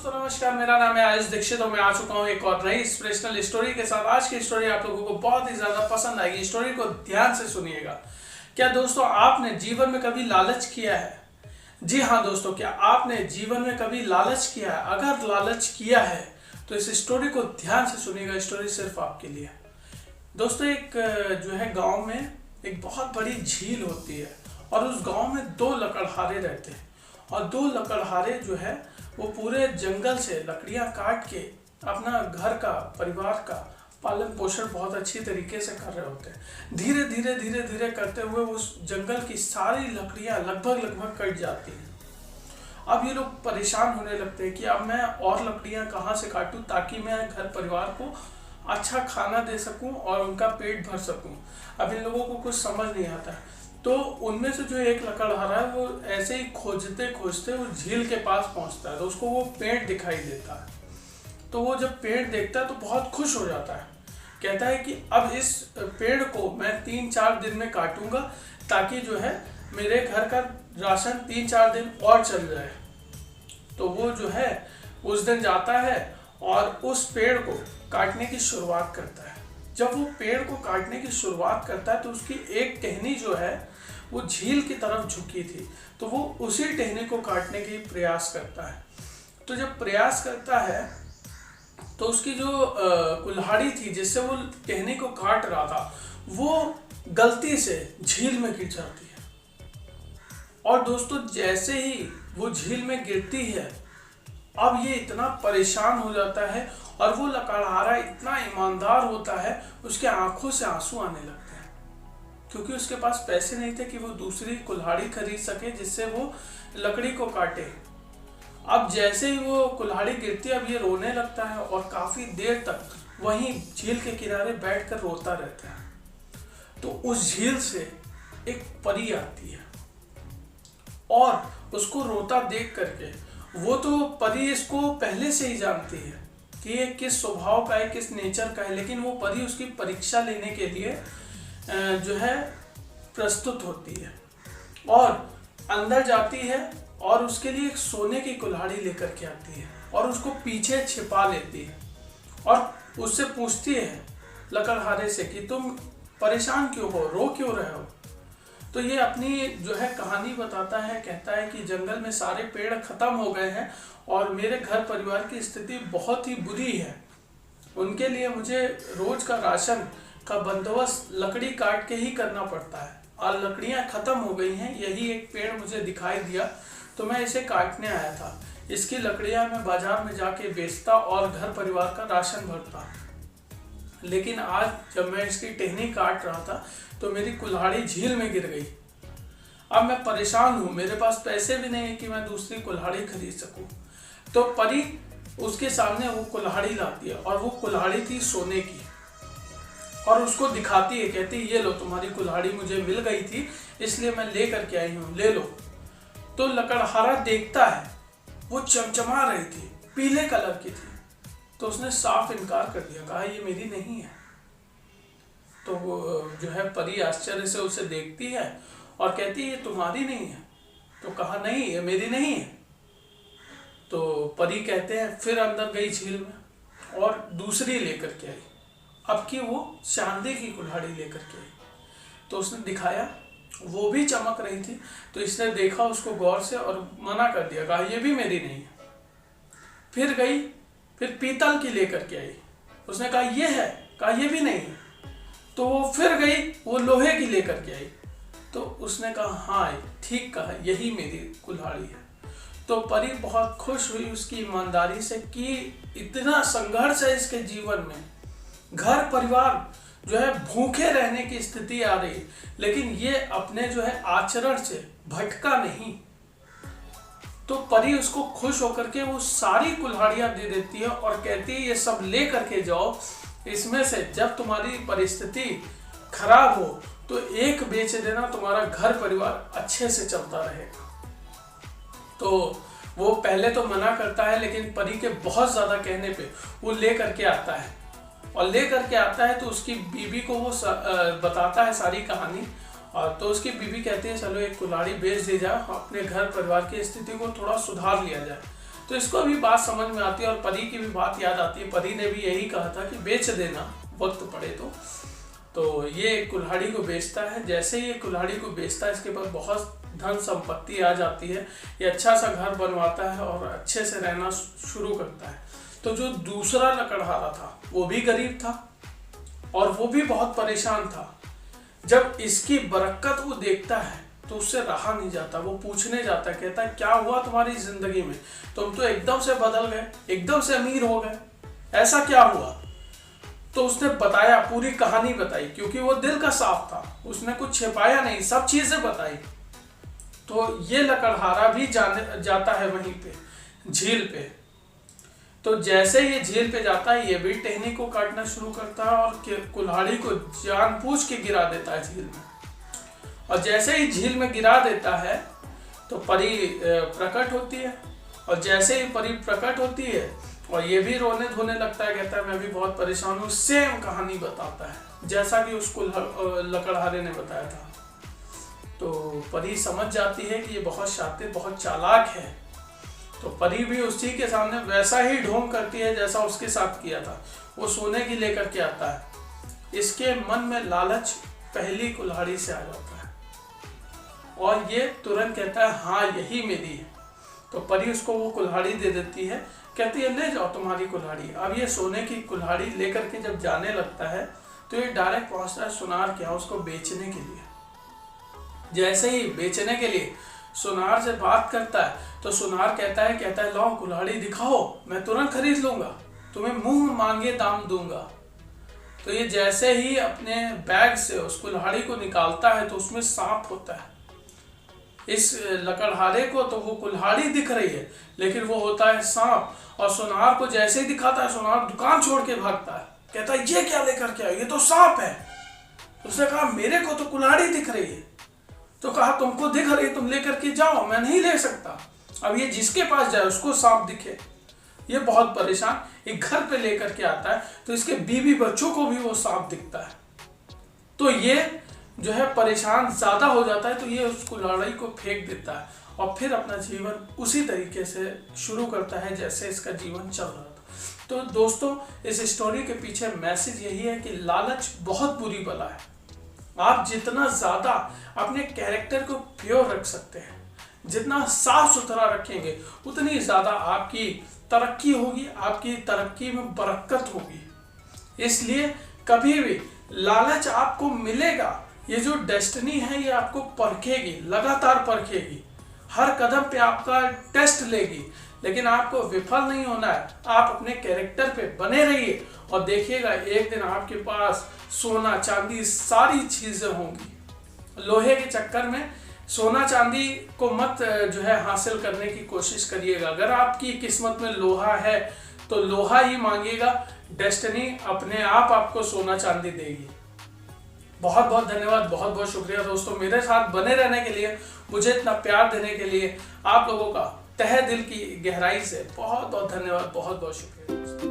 दोस्तों नमस्कार, मेरा नाम है आयुष दीक्षित और मैं आ चुका हूँ एक और नई इंस्पिरेशनल स्टोरी के साथ। आज की स्टोरी आप लोगों को बहुत ही ज़्यादा पसंद आएगी। स्टोरी को ध्यान से सुनिएगा। क्या दोस्तों आपने जीवन में कभी लालच किया है? जी हाँ दोस्तों, क्या आपने जीवन में कभी लालच किया है? अगर लालच किया है तो इस स्टोरी को ध्यान से सुनिएगा। स्टोरी सिर्फ आपके लिए। दोस्तों एक जो है गाँव में एक बहुत बड़ी झील होती है और उस गाँव में दो लकड़हारे रहते हैं और दो लकड़हारे जो है वो पूरे जंगल से लकड़ियां काट के अपना घर का परिवार का पालन पोषण बहुत अच्छी तरीके से कर रहे होते हैं। धीरे धीरे धीरे धीरे करते हुए उस जंगल की सारी लकड़ियां लगभग कट जाती हैं। अब ये लोग परेशान होने लगते हैं कि अब मैं और लकड़ियां कहाँ से काटूं ताकि मैं घर परिवार को अच्छा खाना दे सकूं और उनका पेट भर सकूं। अब इन लोगों को कुछ समझ नहीं आता है। तो उनमें से जो एक लकड़हारा है वो ऐसे ही खोजते खोजते वो झील के पास पहुंचता है तो उसको वो पेड़ दिखाई देता है। तो वो जब पेड़ देखता है तो बहुत खुश हो जाता है। कहता है कि अब इस पेड़ को मैं 3-4 दिन में काटूंगा ताकि जो है मेरे घर का राशन 3-4 दिन और चल जाए। तो वो जो है उस दिन जाता है और उस पेड़ को काटने की शुरुआत करता है। जब वो पेड़ को काटने की शुरुआत करता है तो उसकी एक टहनी जो है वो झील की तरफ झुकी थी, तो वो उसी टहनी को काटने की प्रयास करता है। तो जब प्रयास करता है तो उसकी जो कुल्हाड़ी थी जिससे वो टहनी को काट रहा था वो गलती से झील में गिर जाती है। और दोस्तों जैसे ही वो झील में गिरती है अब ये इतना परेशान हो जाता है और वो लकड़हारा इतना ईमानदार होता है, उसके आंखों से आंसू आने लगते हैं क्योंकि उसके पास पैसे नहीं थे कि वो दूसरी कुल्हाड़ी खरीद सके जिससे वो लकड़ी को काटे। अब जैसे ही वो कुल्हाड़ी गिरती है अब ये रोने लगता है और काफी देर तक वहीं झील के किनारे बैठकर रोता रहता है। तो उस झील से एक परी आती है और उसको रोता देख करके वो तो परी इसको पहले से ही जानती है कि ये किस स्वभाव का है, किस नेचर का है, लेकिन वो परी उसकी परीक्षा लेने के लिए जो है प्रस्तुत होती है और अंदर जाती है और उसके लिए एक सोने की कुल्हाड़ी लेकर के आती है और उसको पीछे छिपा लेती है और उससे पूछती है लकड़हारे से कि तुम परेशान क्यों हो, रो क्यों रहे हो। तो ये अपनी जो है कहानी बताता है। कहता है कि जंगल में सारे पेड़ खत्म हो गए हैं और मेरे घर परिवार की स्थिति बहुत ही बुरी है। उनके लिए मुझे रोज का राशन का बंदोबस्त लकड़ी काट के ही करना पड़ता है और लकड़ियां खत्म हो गई हैं। यही एक पेड़ मुझे दिखाई दिया तो मैं इसे काटने आया था। इसकी लकड़ियां मैं बाजार में जाके बेचता और घर परिवार का राशन भरता। लेकिन आज जब मैं इसकी टहनी काट रहा था तो मेरी कुल्हाड़ी झील में गिर गई। अब मैं परेशान हूँ, मेरे पास पैसे भी नहीं है कि मैं दूसरी कुल्हाड़ी खरीद सकूं। तो परी उसके सामने वो कुल्हाड़ी लाती है और वो कुल्हाड़ी थी सोने की और उसको दिखाती है। कहती है ये लो, तुम्हारी कुल्हाड़ी मुझे मिल गई थी इसलिए मैं ले करके आई हूँ, ले लो। तो लकड़हारा देखता है वो चमचमा रही थी, पीले कलर की थी। तो उसने साफ इनकार कर दिया, कहा ये मेरी नहीं है। तो वो जो है परी आश्चर्य से उसे देखती है और कहती है ये तुम्हारी नहीं है। तो कहा नहीं, ये मेरी नहीं है। तो परी कहते हैं फिर अंदर गई झील में और दूसरी लेकर के आई। अब की वो चांदी की कुल्हाड़ी लेकर के आई। तो उसने दिखाया, वो भी चमक रही थी। तो इसने देखा उसको गौर से और मना कर दिया, कहा ये भी मेरी नहीं है। फिर गई, फिर पीतल की लेकर के आई। उसने कहा ये है, कहा ये भी नहीं है। तो वो फिर गई, वो लोहे की लेकर के आई। तो उसने कहा हाँ ठीक कहा, यही मेरी कुल्हाड़ी है। तो परी बहुत खुश हुई उसकी ईमानदारी से कि इतना संघर्ष है इसके जीवन में, घर परिवार जो है भूखे रहने की स्थिति आ रही, लेकिन ये अपने जो है आचरण से भटका नहीं। तो परी उसको खुश होकर के वो सारी कुल्हाड़ियां दे देती है और कहती है ये सब ले करके जाओ, इसमें से जब तुम्हारी परिस्थिति खराब हो तो एक बेच देना, तुम्हारा घर परिवार अच्छे से चलता रहेगा। तो वो पहले तो मना करता है लेकिन परी के बहुत ज्यादा कहने पे वो ले करके आता है और ले करके आता है तो उसकी बीबी को वो बताता है सारी कहानी। और तो उसकी बीबी कहती है चलो एक कुल्हाड़ी बेच दी जाए, अपने घर परिवार की स्थिति को थोड़ा सुधार लिया जाए। तो इसको भी बात समझ में आती है और परी की भी बात याद आती है। परी ने भी यही कहा था कि बेच देना वक्त पड़े तो ये कुल्हाड़ी को बेचता है। जैसे ही ये कुल्हाड़ी को बेचता है, इसके पास बहुत धन संपत्ति आ जाती है, ये अच्छा सा घर बनवाता है और अच्छे से रहना शुरू करता है। तो जो दूसरा लकड़हारा था वो भी गरीब था और वो भी बहुत परेशान था। जब इसकी बरकत वो देखता है तो उससे रहा नहीं जाता, वो पूछने जाता है, कहता है क्या हुआ तुम्हारी जिंदगी में, तुम तो एकदम से बदल गए, एकदम से अमीर हो गए, ऐसा क्या हुआ। तो उसने बताया, पूरी कहानी बताई, क्योंकि वो दिल का साफ था, उसने कुछ छिपाया नहीं, सब चीजें बताई। तो ये लकड़हारा भी जाता है वहीं पे झील पे। तो जैसे ये झील पे जाता है, ये भी टहनी को काटना शुरू करता है और कुल्हाड़ी को जानबूझ के गिरा देता है झील में। और जैसे ही झील में गिरा देता है तो परी प्रकट होती है, और जैसे ही परी प्रकट होती है और ये भी रोने धोने लगता है, कहता है मैं भी बहुत परेशान हूँ। सेम कहानी बताता है जैसा कि उसको लकड़हारे ने बताया था। तो परी समझ जाती है कि ये बहुत शातिर, बहुत चालाक है। तो परी भी उसी के सामने वैसा ही ढोंग करती है जैसा उसके साथ किया था। वो सोने की लेकर के आता है। इसके मन में लालच पहली कुल्हाड़ी से आ जाता है और ये तुरंत कहता है हाँ यही मेरी है। तो परी उसको वो कुल्हाड़ी दे देती है, कहती है ले जाओ तुम्हारी कुल्हाड़ी। अब ये सोने की कुल्हाड़ी लेकर के जब जाने लगता है तो ये डायरेक्ट पहुंचता है सुनार के यहाँ उसको बेचने के लिए। जैसे ही बेचने के लिए सुनार से बात करता है तो सुनार कहता है लो कुल्हाड़ी दिखाओ, मैं तुरंत खरीद लूंगा, तुम्हें मुंह मांगे दाम दूंगा। तो ये जैसे ही अपने बैग से उस कुल्हाड़ी को निकालता है तो उसमें सांप होता है। इस लकड़हारे को तो वो कुल्हाड़ी दिख रही है, लेकिन वो होता है सांप। और सुनार को जैसे ही दिखाता है, सुनार दुकान छोड़ के भागता है, कहता है ये क्या लेकर के आए, ये तो सांप है। उसने कहा मेरे को तो कुल्हाड़ी दिख रही है। तो कहा तुमको दिख रही है, तुम लेकर के जाओ, मैं नहीं ले सकता। अब ये जिसके पास जाए उसको सांप दिखे। ये बहुत परेशान एक घर पे लेकर के आता है तो इसके बीवी बच्चों को भी वो सांप दिखता है। तो ये जो है परेशान ज्यादा हो जाता है, तो ये उस कुल्हाड़ी को फेंक देता है और फिर अपना जीवन उसी तरीके से शुरू करता है जैसे इसका जीवन चल रहा था। तो दोस्तों, इस स्टोरी के पीछे मैसेज यही है कि लालच बहुत बुरी बला है। आप जितना ज्यादा अपने कैरेक्टर को प्योर रख सकते हैं, जितना साफ सुथरा रखेंगे, उतनी ज्यादा आपकी तरक्की होगी, आपकी तरक्की में बरकत होगी। इसलिए कभी भी लालच आपको मिलेगा, ये जो डेस्टिनी है ये आपको परखेगी, लगातार परखेगी, हर कदम पे आपका टेस्ट लेगी, लेकिन आपको विफल नहीं होना है। आप अपने कैरेक्टर पे बने रहिए और देखिएगा एक दिन आपके पास सोना चांदी सारी चीजें होंगी। लोहे के चक्कर में सोना चांदी को मत जो है हासिल करने की कोशिश करिएगा। अगर आपकी किस्मत में लोहा है तो लोहा ही मांगिएगा, डेस्टिनी अपने आप आपको सोना चांदी देगी। बहुत बहुत धन्यवाद, बहुत बहुत शुक्रिया दोस्तों मेरे साथ बने रहने के लिए, मुझे इतना प्यार देने के लिए। आप लोगों का तहे दिल की गहराई से बहुत बहुत धन्यवाद, बहुत बहुत शुक्रिया दोस्तों।